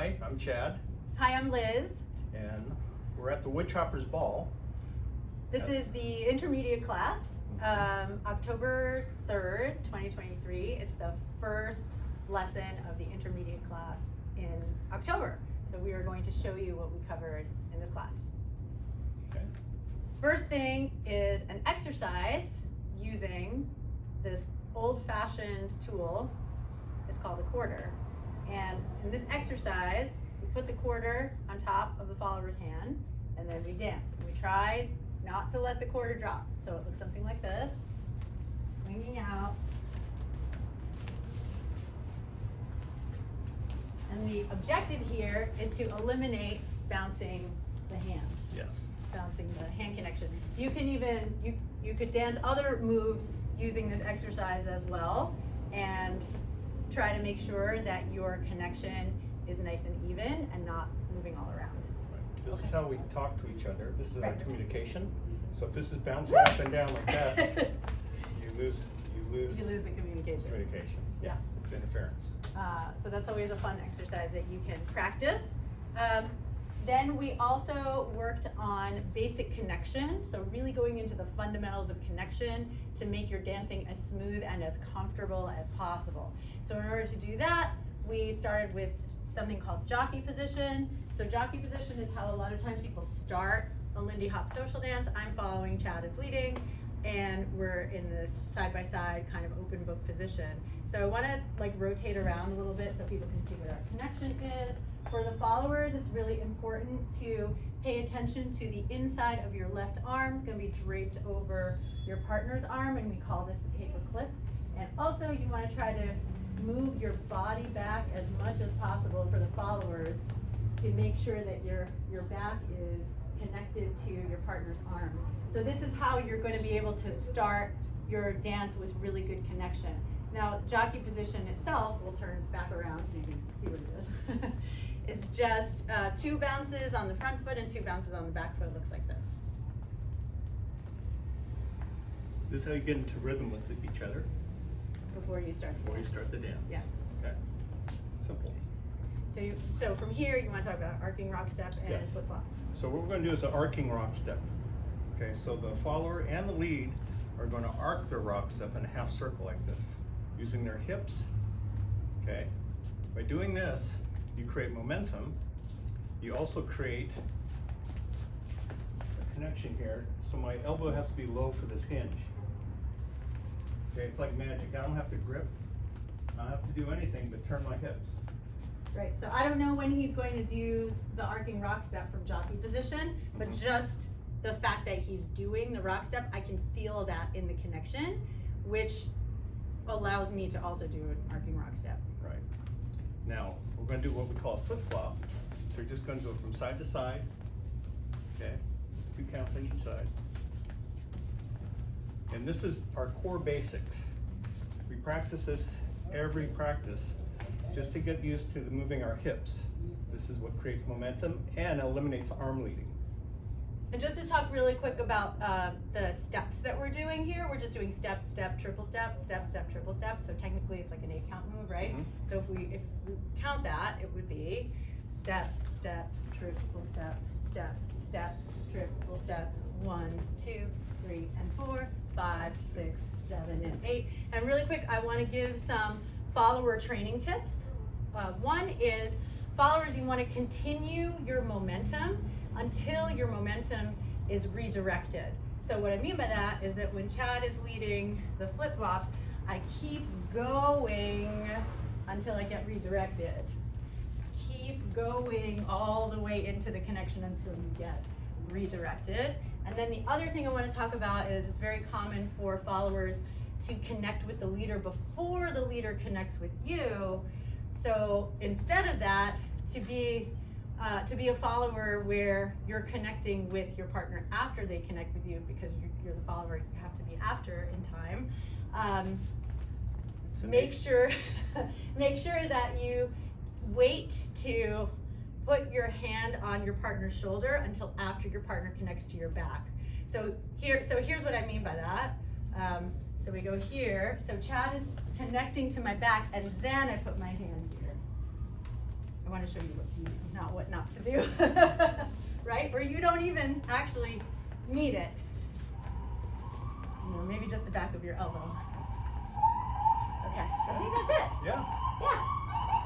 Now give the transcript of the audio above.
Hi, I'm Chad, Hi, I'm Liz. and we're at the Woodchopper's Ball. This is the intermediate class, October 3rd, 2023. It's the first lesson of the intermediate class in October. So we are going to show you what we covered in this class. Okay. First thing is an exercise using this old-fashioned tool. It's called a quarter. And in this exercise, we put the quarter on top of the follower's hand, and then we dance. And we tried not to let the quarter drop. So it looks something like this, swinging out. And the objective here is to eliminate bouncing the hand. Yes. Bouncing the hand connection. You can even, you could dance other moves using this exercise as well, and try to make sure that your connection is nice and even and not moving all around. Right. This Okay. is how we talk to each other. This is our Right. communication. So if this is bouncing up and down like that, you lose You lose the communication. communication. Yeah. It's interference. So that's always a fun exercise that you can practice. Then we also worked on basic connection, so really going into the fundamentals of connection to make your dancing as smooth and as comfortable as possible. So in order to do that, we started with something called jockey position. So jockey position is how a lot of times people start a Lindy Hop social dance. I'm following, Chad is leading, and we're in this side-by-side kind of open book position. So I want to like rotate around a little bit so people can see what our connection is. For the followers, it's really important to pay attention to the inside of your left arm. It's going to be draped over your partner's arm, and we call this the paper clip. And also you want to try to move your body back as much as possible for the followers to make sure that your back is connected to your partner's arm. So this is how you're going to be able to start your dance with really good connection. Now, jockey position itself, we'll turn back around so you can see what it is. It's just 2 bounces on the front foot and 2 bounces on the back foot. Looks like this. This is how you get into rhythm with each other Before you start. before you start the dance. Yeah. Okay. Simple. So from here, you want to talk about arcing rock step and Yes. flip flops. So what we're going to do is an arcing rock step. Okay, so the follower and the lead are going to arc their rock step in a half circle like this, using their hips. Okay, by doing this, you create momentum. You also create a connection here. So my elbow has to be low for this hinge. Okay, it's like magic. I don't have to grip. I don't have to do anything but turn my hips. Right, so I don't know when he's going to do the arcing rock step from jockey position, but just the fact that he's doing the rock step, I can feel that in the connection, which allows me to also do an arcing rock step. Right. Now, we're going to do what we call a flip-flop. So you're just going to go from side to side. Okay, 2 counts on each side. And this is our core basics. We practice this every practice just to get used to the moving our hips. This is what creates momentum and eliminates arm leading. And just to talk really quick about the steps that we're doing here, we're just doing step, step, triple step, step, step, triple step. So technically it's like an 8 count move, right? So if we count that, it would be step, step, triple step, step, step, triple step, 1, 2, 3, and 4, 5, 6, 7, and 8. And really quick, I want to give some follower training tips. One is followers, you want to continue your momentum until your momentum is redirected. So what I mean by that is that when Chad is leading the flip-flops, I keep going until I get redirected. Keep going all the way into the connection until you get redirected. And then the other thing I want to talk about is it's very common for followers to connect with the leader before the leader connects with you. So instead of that, to be a follower where you're connecting with your partner after they connect with you, because you're the follower, you have to be after in time. Make sure that you wait to put your hand on your partner's shoulder until after your partner connects to your back. So here's what I mean by that. So we go here. So Chad is connecting to my back, and then I put my hand here. I want to show you what to do, not what not to do. Right? Where you don't even actually need it. You know, maybe just the back of your elbow. Okay, I think that's it. Yeah.